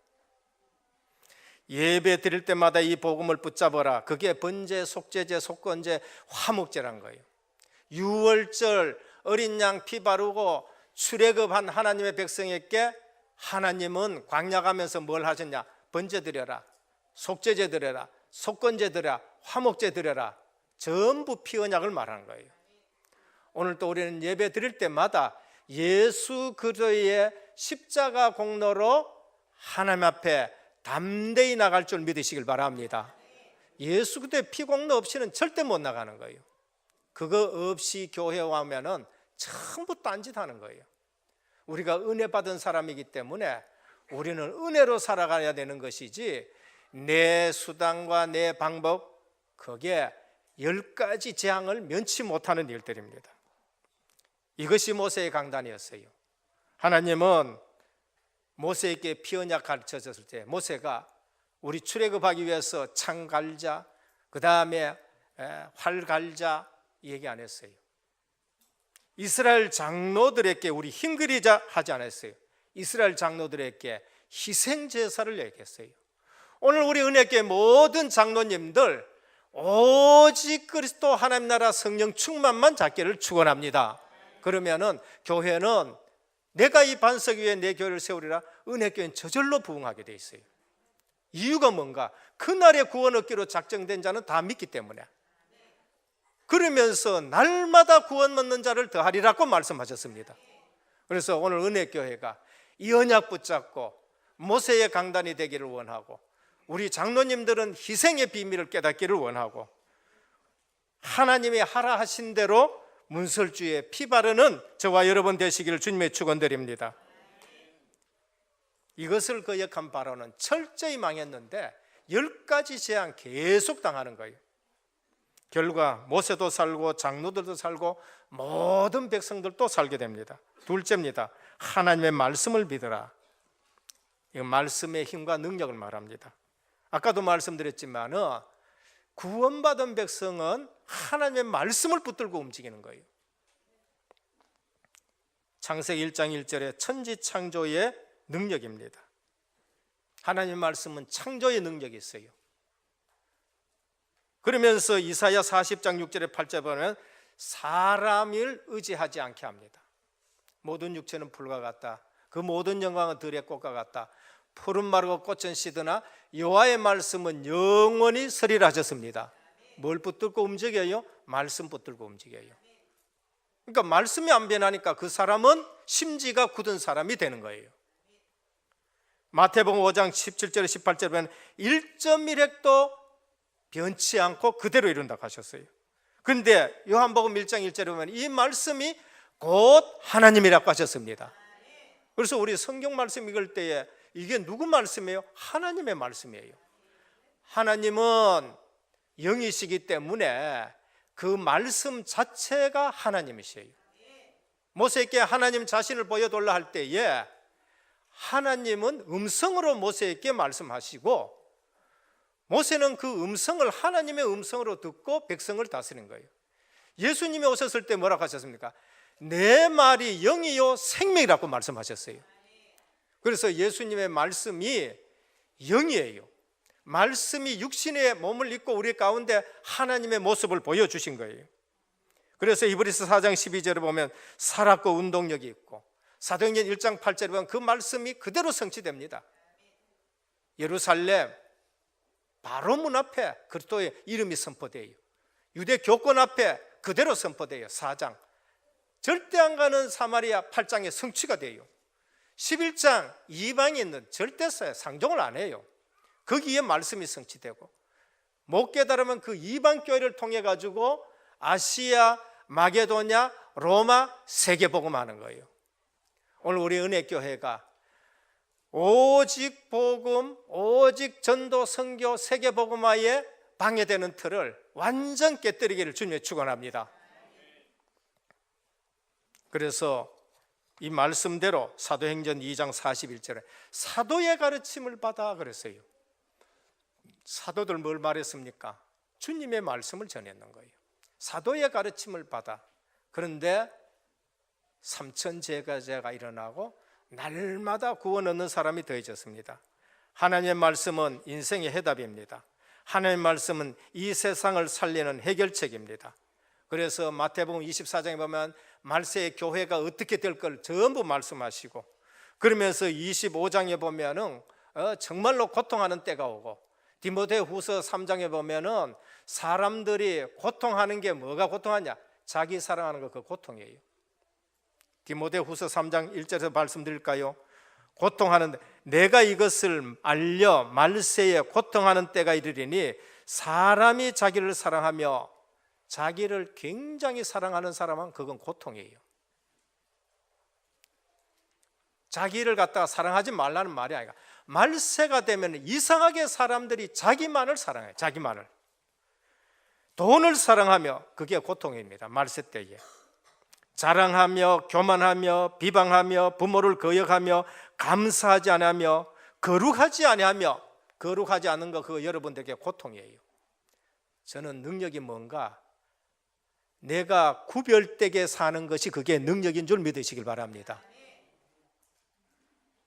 예배 드릴 때마다 이 복음을 붙잡아라. 그게 번제, 속죄제, 속건제, 화목제란 거예요. 유월절 어린 양 피 바르고 출애굽한 하나님의 백성에게 하나님은 광야 가면서 뭘 하셨냐? 번제 드려라, 속죄제 드려라, 속건제 드려라, 화목제 드려라. 전부 피 언약을 말하는 거예요. 오늘 또 우리는 예배 드릴 때마다 예수 그리스도의 십자가 공로로 하나님 앞에 담대히 나갈 줄 믿으시길 바랍니다. 예수 그리스도의 피 공로 없이는 절대 못 나가는 거예요. 그거 없이 교회 오면은 전부 딴짓하는 거예요. 우리가 은혜 받은 사람이기 때문에 우리는 은혜로 살아가야 되는 것이지 내 수단과 내 방법, 그게 10가지 재앙을 면치 못하는 일들입니다. 이것이 모세의 강단이었어요. 하나님은 모세에게 피 언약 가르쳐줬을 때 모세가 우리 출애굽하기 위해서 창 갈자, 그 다음에 활 갈자 얘기 안 했어요. 이스라엘 장로들에게 우리 힘그리자 하지 않았어요. 이스라엘 장로들에게 희생 제사를 얘기했어요. 오늘 우리 은혜교회 모든 장로님들 오직 그리스도 하나님 나라 성령 충만만 잡기를 축원합니다. 그러면은 교회는 내가 이 반석 위에 내 교회를 세우리라, 은혜교회는 저절로 부흥하게 돼 있어요. 이유가 뭔가? 그날의 구원 얻기로 작정된 자는 다 믿기 때문에. 그러면서 날마다 구원 얻는 자를 더하리라고 말씀하셨습니다. 그래서 오늘 은혜교회가 이 언약 붙잡고 모세의 강단이 되기를 원하고, 우리 장로님들은 희생의 비밀을 깨닫기를 원하고, 하나님이 하라 하신 대로 문설주에 피 바르는 저와 여러분 되시기를 주님의 축원드립니다. 이것을 거역한 바로는 철저히 망했는데 10가지 재앙 계속 당하는 거예요. 결과 모세도 살고 장로들도 살고 모든 백성들도 살게 됩니다. 둘째입니다. 하나님의 말씀을 믿으라. 이건 말씀의 힘과 능력을 말합니다. 아까도 말씀드렸지만 구원받은 백성은 하나님의 말씀을 붙들고 움직이는 거예요. 창세기 1장 1절에 천지창조의 능력입니다. 하나님의 말씀은 창조의 능력이 있어요. 그러면서 이사야 40장 6절에 8절에 보면 사람을 의지하지 않게 합니다. 모든 육체는 풀과 같다. 그 모든 영광은 들의 꽃과 같다. 푸른 마르고 꽃은 시드나 여호와의 말씀은 영원히 서리라 하셨습니다. 뭘 붙들고 움직여요? 말씀 붙들고 움직여요. 그러니까 말씀이 안 변하니까 그 사람은 심지가 굳은 사람이 되는 거예요. 마태복음 5장 17절에 18절에 보면 1.1획도 변치 않고 그대로 이룬다고 하셨어요. 그런데 요한복음 1장 1절에 보면 이 말씀이 곧 하나님이라고 하셨습니다. 그래서 우리 성경 말씀 읽을 때에 이게 누구 말씀이에요? 하나님의 말씀이에요. 하나님은 영이시기 때문에 그 말씀 자체가 하나님이세요. 모세에게 하나님 자신을 보여달라 할 때에 하나님은 음성으로 모세에게 말씀하시고 모세는 그 음성을 하나님의 음성으로 듣고 백성을 다스린 거예요. 예수님이 오셨을 때 뭐라고 하셨습니까? 내 말이 영이요 생명이라고 말씀하셨어요. 그래서 예수님의 말씀이 영이에요. 말씀이 육신의 몸을 입고 우리 가운데 하나님의 모습을 보여주신 거예요. 그래서 히브리서 4장 12절에 보면 살았고 운동력이 있고 사도행전 1장 8절에 보면 그 말씀이 그대로 성취됩니다. 예루살렘 바로 문 앞에 그리스도의 이름이 선포돼요. 유대 교권 앞에 그대로 선포돼요. 4장 절대 안 가는 사마리아 8장에 성취가 돼요. 11장 이방에 있는 절대서에 상종을 안 해요. 거기에 말씀이 성취되고 못 깨달으면 그 이방 교회를 통해 가지고 아시아, 마게도냐, 로마 세계복음하는 거예요. 오늘 우리 은혜교회가 오직 복음, 오직 전도, 선교, 세계복음화에 방해되는 틀을 완전 깨뜨리기를 주님의 축원합니다. 그래서 이 말씀대로 사도행전 2장 41절에 사도의 가르침을 받아 그랬어요. 사도들 뭘 말했습니까? 주님의 말씀을 전했는 거예요. 사도의 가르침을 받아. 그런데 삼천제가제가 일어나고 날마다 구원 얻는 사람이 더해졌습니다. 하나님의 말씀은 인생의 해답입니다. 하나님의 말씀은 이 세상을 살리는 해결책입니다. 그래서 마태복음 24장에 보면 말세의 교회가 어떻게 될 걸 전부 말씀하시고 그러면서 25장에 보면은 정말로 고통하는 때가 오고 디모데후서 3장에 보면은 사람들이 고통하는 게 뭐가 고통하냐? 자기 사랑하는 거 그 고통이에요. 디모데후서 3장 1절에서 말씀드릴까요? 고통하는데 내가 이것을 알려 말세에 고통하는 때가 이르리니 사람이 자기를 사랑하며 자기를 굉장히 사랑하는 사람은 그건 고통이에요. 자기를 갖다가 사랑하지 말라는 말이 아니라 말세가 되면 이상하게 사람들이 자기만을 사랑해요. 자기만을. 돈을 사랑하며 그게 고통입니다. 말세 때에. 자랑하며 교만하며 비방하며 부모를 거역하며 감사하지 않으며 거룩하지 아니하며 거룩하지 않은 거 그거 여러분들에게 고통이에요. 저는 능력이 뭔가 내가 구별되게 사는 것이 그게 능력인 줄 믿으시길 바랍니다.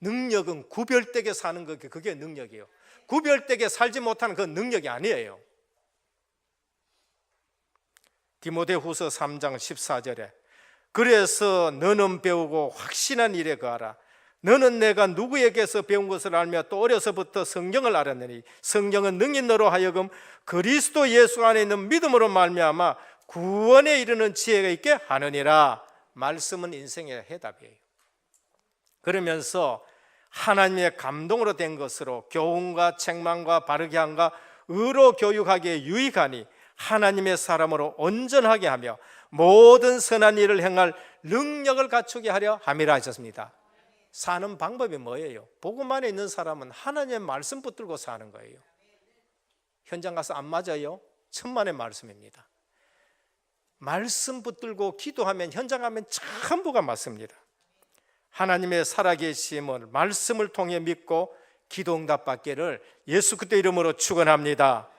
능력은 구별되게 사는 것 그게 능력이에요. 구별되게 살지 못하는 그 능력이 아니에요. 디모데후서 3장 14절에 그래서 너는 배우고 확신한 일에 거하라. 너는 내가 누구에게서 배운 것을 알며 또 어려서부터 성경을 알았느니 성경은 능히 너로 하여금 그리스도 예수 안에 있는 믿음으로 말미암아 구원에 이르는 지혜가 있게 하느니라. 말씀은 인생의 해답이에요. 그러면서 하나님의 감동으로 된 것으로 교훈과 책망과 바르게 함과 의로 교육하기에 유익하니 하나님의 사람으로 온전하게 하며 모든 선한 일을 행할 능력을 갖추게 하려 함이라 하셨습니다. 사는 방법이 뭐예요? 복음 안에 있는 사람은 하나님의 말씀 붙들고 사는 거예요. 현장 가서 안 맞아요? 천만의 말씀입니다. 말씀 붙들고 기도하면 현장 가면 전부가 맞습니다. 하나님의 살아계심을 말씀을 통해 믿고 기도 응답받기를 예수 그리스도 이름으로 축원합니다.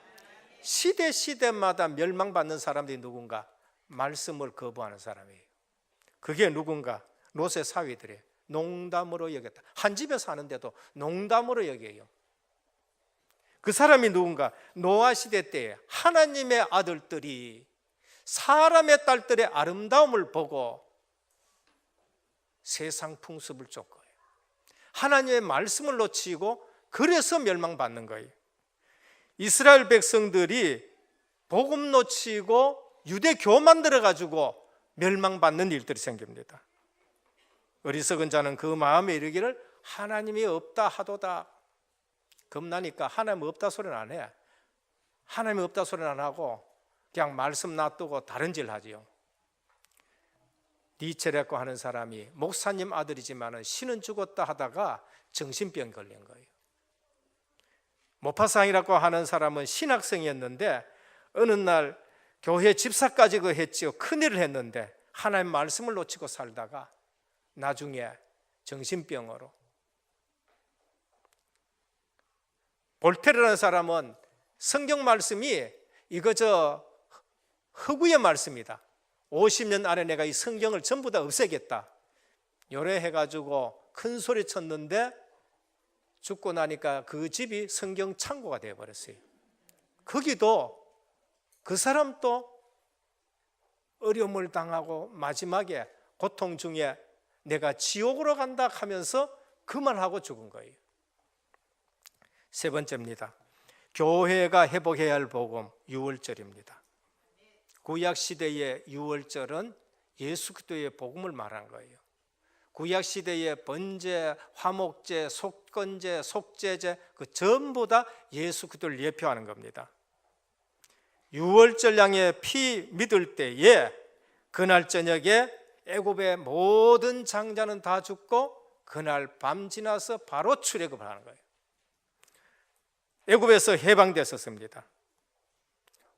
시대마다 멸망받는 사람들이 누군가? 말씀을 거부하는 사람이에요. 그게 누군가? 롯의 사위들이에요. 농담으로 여겼다. 한 집에 사는데도 농담으로 여겨요. 그 사람이 누군가? 노아 시대 때에 하나님의 아들들이 사람의 딸들의 아름다움을 보고 세상 풍습을 쫓고요. 하나님의 말씀을 놓치고 그래서 멸망받는 거예요. 이스라엘 백성들이 복음 놓치고 유대교 만들어가지고 멸망받는 일들이 생깁니다. 어리석은 자는 그 마음에 이르기를 하나님이 없다 하도다. 겁나니까 하나님 없다 소리는 안 해. 하나님 없다 소리는 안 하고 그냥 말씀 놔두고 다른 질 하지요. 니체레코 하는 사람이 목사님 아들이지만 신은 죽었다 하다가 정신병 걸린 거예요. 모파상이라고 하는 사람은 신학생이었는데 어느 날 교회 집사까지 했지요. 큰일을 했는데 하나님 말씀을 놓치고 살다가 나중에 정신병으로. 볼테르라는 사람은 성경 말씀이 이거 허구의 말씀이다. 50년 안에 내가 이 성경을 전부 다 없애겠다. 요래해가지고 큰 소리 쳤는데 죽고 나니까 그 집이 성경 창고가 되어버렸어요. 거기도 그 사람도 어려움을 당하고 마지막에 고통 중에 내가 지옥으로 간다 하면서 그 말하고 죽은 거예요. 세 번째입니다. 교회가 회복해야 할 복음, 유월절입니다. 구약시대의 유월절은 예수 그리스도의 복음을 말한 거예요. 구약시대의 번제, 화목제, 속건제, 속죄제 그 전부 다 예수 그리스도를 예표하는 겁니다. 유월절 양의 피 믿을 때에 그날 저녁에 애굽의 모든 장자는 다 죽고 그날 밤 지나서 바로 출애굽을 하는 거예요. 애굽에서 해방됐었습니다.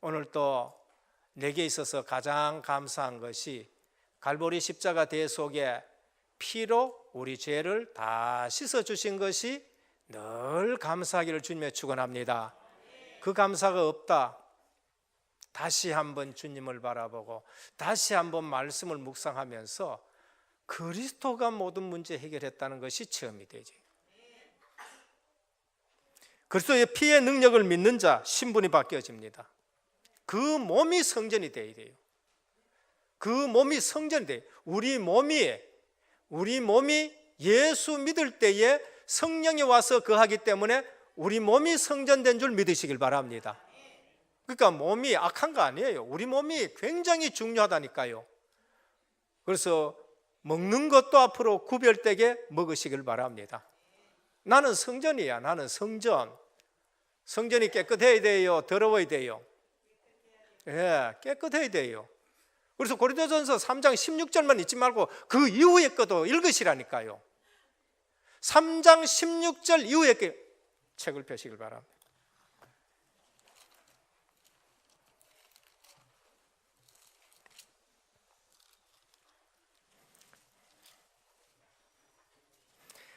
오늘 또 내게 있어서 가장 감사한 것이 갈보리 십자가 대속에 피로 우리 죄를 다 씻어주신 것이 늘 감사하기를 주님에 축원합니다. 그 감사가 없다. 다시 한번 주님을 바라보고 다시 한번 말씀을 묵상하면서 그리스도가 모든 문제 해결했다는 것이 체험이 되지. 그리스도의 피의 능력을 믿는 자 신분이 바뀌어집니다. 그 몸이 성전이 되어야 돼요. 그 몸이 성전이 돼요. 우리 몸이 예수 믿을 때에 성령이 와서 거하기 때문에 우리 몸이 성전된 줄 믿으시길 바랍니다. 그러니까 몸이 악한 거 아니에요. 우리 몸이 굉장히 중요하다니까요. 그래서 먹는 것도 앞으로 구별되게 먹으시길 바랍니다. 나는 성전이야. 나는 성전. 성전이 깨끗해야 돼요? 더러워야 돼요? 예, 깨끗해야 돼요. 그래서 고린도전서 3장 16절만 읽지 말고 그 이후의 것도 읽으시라니까요. 3장 16절 이후의 책을 펴시길 바랍니다.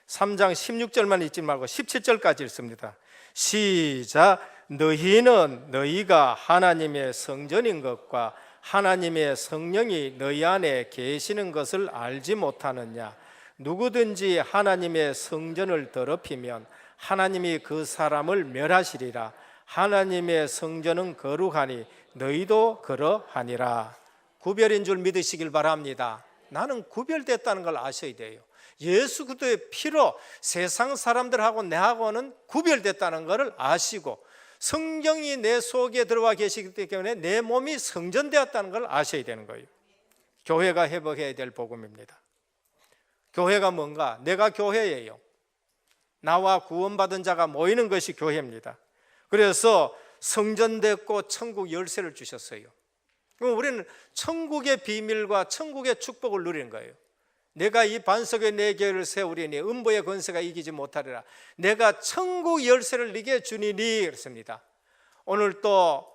(3장) 16절만 읽지 말고 17절까지 읽습니다. 시작. 너희는 너희가 하나님의 성전인 것과 하나님의 성령이 너희 안에 계시는 것을 알지 못하느냐? 누구든지 하나님의 성전을 더럽히면 하나님이 그 사람을 멸하시리라. 하나님의 성전은 거룩하니 너희도 그러하니라. 구별인 줄 믿으시길 바랍니다. 나는 구별됐다는 걸 아셔야 돼요. 예수 그리스도의 피로 세상 사람들하고 내하고는 구별됐다는 것을 아시고 성령이 내 속에 들어와 계시기 때문에 내 몸이 성전되었다는 걸 아셔야 되는 거예요. 교회가 회복해야 될 복음입니다. 교회가 뭔가? 내가 교회예요. 나와 구원받은 자가 모이는 것이 교회입니다. 그래서 성전 됐고 천국 열쇠를 주셨어요. 그럼 우리는 천국의 비밀과 천국의 축복을 누리는 거예요. 내가 이 반석에 내 교회를 세우리니 음부의 권세가 이기지 못하리라. 내가 천국 열쇠를 네게 주니니 그렇습니다. 오늘 또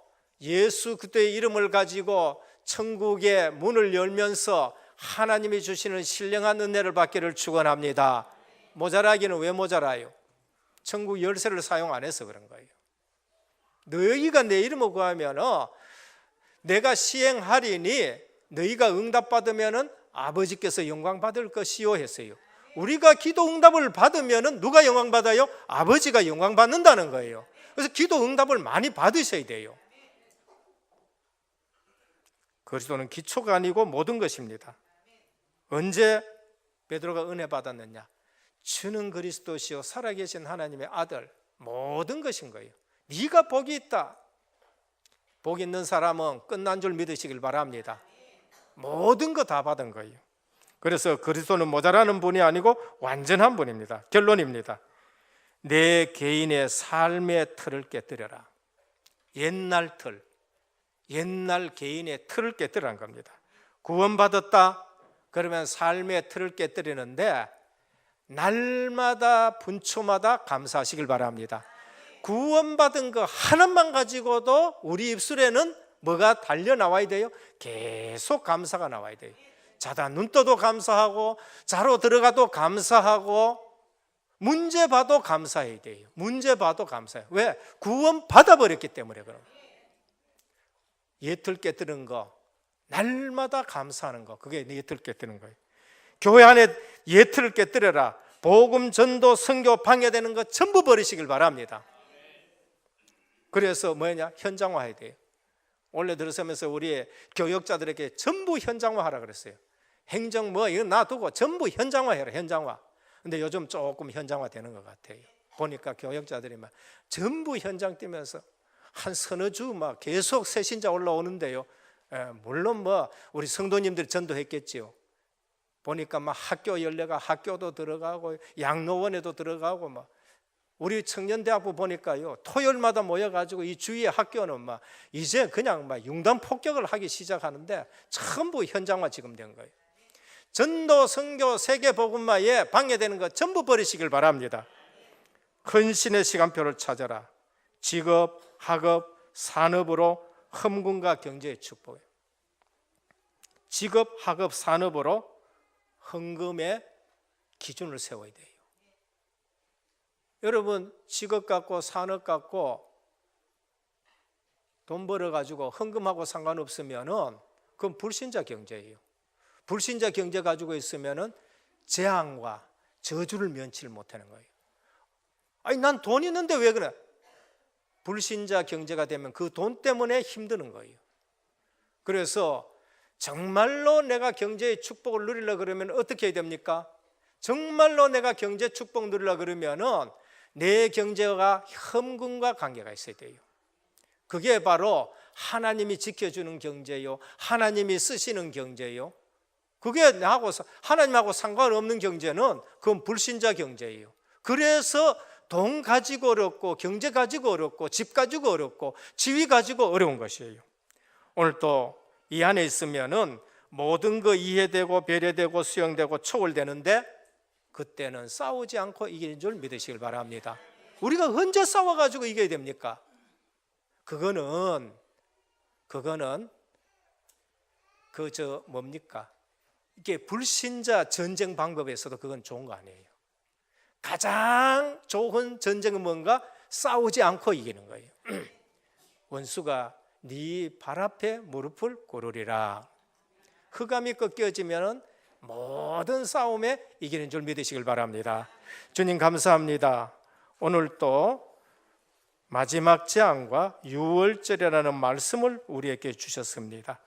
예수 그리스도의 이름을 가지고 천국의 문을 열면서 하나님이 주시는 신령한 은혜를 받기를 축원합니다. 모자라기는 왜 모자라요? 천국 열쇠를 사용 안 해서 그런 거예요. 너희가 내 이름을 구하면 내가 시행하리니 너희가 응답받으면 아버지께서 영광 받을 것이요 했어요. 우리가 기도 응답을 받으면 누가 영광 받아요? 아버지가 영광 받는다는 거예요. 그래서 기도 응답을 많이 받으셔야 돼요. 그리스도는 기초가 아니고 모든 것입니다. 언제 베드로가 은혜 받았느냐? 주는 그리스도시요 살아계신 하나님의 아들, 모든 것인 거예요. 네가 복이 있다. 복 있는 사람은 끝난 줄 믿으시길 바랍니다. 모든 거 다 받은 거예요. 그래서 그리스도는 모자라는 분이 아니고 완전한 분입니다. 결론입니다. 내 개인의 삶의 틀을 깨뜨려라. 옛날 틀, 옛날 개인의 틀을 깨뜨리라는 겁니다. 구원받았다 그러면 삶의 틀을 깨뜨리는데 날마다 분초마다 감사하시길 바랍니다. 구원받은 거 하나만 가지고도 우리 입술에는 뭐가 달려 나와야 돼요? 계속 감사가 나와야 돼요. 자다 눈 떠도 감사하고 자러 들어가도 감사하고 문제 봐도 감사해야 돼요. 문제 봐도 감사해요. 왜? 구원 받아버렸기 때문에 그럼. 예틀 깨뜨리는 거 날마다 감사하는 거 그게 예틀 깨뜨리는 거예요. 교회 안에 예틀을 깨뜨려라. 복음 전도 선교 방해되는 거 전부 버리시길 바랍니다. 그래서 뭐냐? 현장화해야 돼요. 원래 들어서면서 우리 교역자들에게 전부 현장화하라 그랬어요. 행정 뭐 이거 놔두고 전부 현장화해라. 현장화. 근데 요즘 조금 현장화되는 것 같아요. 보니까 교역자들이 막 전부 현장 뛰면서 한 서너 주 막 계속 새 신자 올라오는데요. 물론 뭐 우리 성도님들이 전도했겠지요. 보니까 막 학교 열려가 학교도 들어가고 양로원에도 들어가고 막 우리 청년대학부 보니까요 토요일마다 모여가지고 이 주위의 학교는 막 이제 그냥 막 융단 폭격을 하기 시작하는데 전부 현장화 지금 된 거예요. 전도, 선교, 세계복음화에 방해되는 거 전부 버리시길 바랍니다. 헌신의 시간표를 찾아라. 직업, 학업, 산업으로 헌금과 경제의 축복이에요. 직업, 학업, 산업으로 헌금의 기준을 세워야 돼요. 여러분 직업 갖고 산업 갖고 돈 벌어가지고 헌금하고 상관없으면은 그건 불신자 경제예요. 불신자 경제 가지고 있으면은 재앙과 저주를 면치를 못하는 거예요. 아니 난 돈 있는데 왜 그래? 불신자 경제가 되면 그 돈 때문에 힘드는 거예요. 그래서 정말로 내가 경제의 축복을 누리려 그러면 어떻게 해야 됩니까? 정말로 내가 경제 축복 누리려 그러면은 내 경제가 헌금과 관계가 있어야 돼요. 그게 바로 하나님이 지켜주는 경제요, 하나님이 쓰시는 경제요. 그게 나하고 하나님하고 상관없는 경제는 그건 불신자 경제예요. 그래서 돈 가지고 어렵고 경제 가지고 어렵고 집 가지고 어렵고 지위 가지고 어려운 것이에요. 오늘 또 이 안에 있으면은 모든 거 이해되고 배려되고 수용되고 초월되는데 그때는 싸우지 않고 이기는 줄 믿으시길 바랍니다. 우리가 언제 싸워가지고 이겨야 됩니까? 그거는 뭡니까? 이게 불신자 전쟁 방법에서도 그건 좋은 거 아니에요. 가장 좋은 전쟁은 뭔가? 싸우지 않고 이기는 거예요. 원수가 네 발 앞에 무릎을 꿇으리라. 흑암이 꺾여지면 모든 싸움에 이기는 줄 믿으시길 바랍니다. 주님 감사합니다. 오늘 또 마지막 재앙과 유월절이라는 말씀을 우리에게 주셨습니다.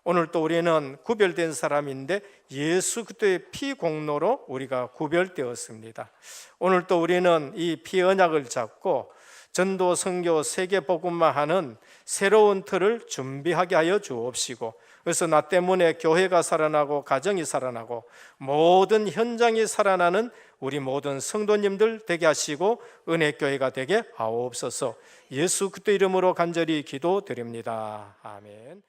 오늘 또 우리는 구별된 사람인데 예수 그리스도의 피 공로로 우리가 구별되었습니다. 오늘 또 우리는 이 피 언약을 잡고 전도, 선교, 세계 복음화하는 새로운 틀을 준비하게 하여 주옵시고 그래서 나 때문에 교회가 살아나고 가정이 살아나고 모든 현장이 살아나는 우리 모든 성도님들 되게 하시고 은혜교회가 되게 하옵소서. 예수 그리스도 이름으로 간절히 기도드립니다. 아멘.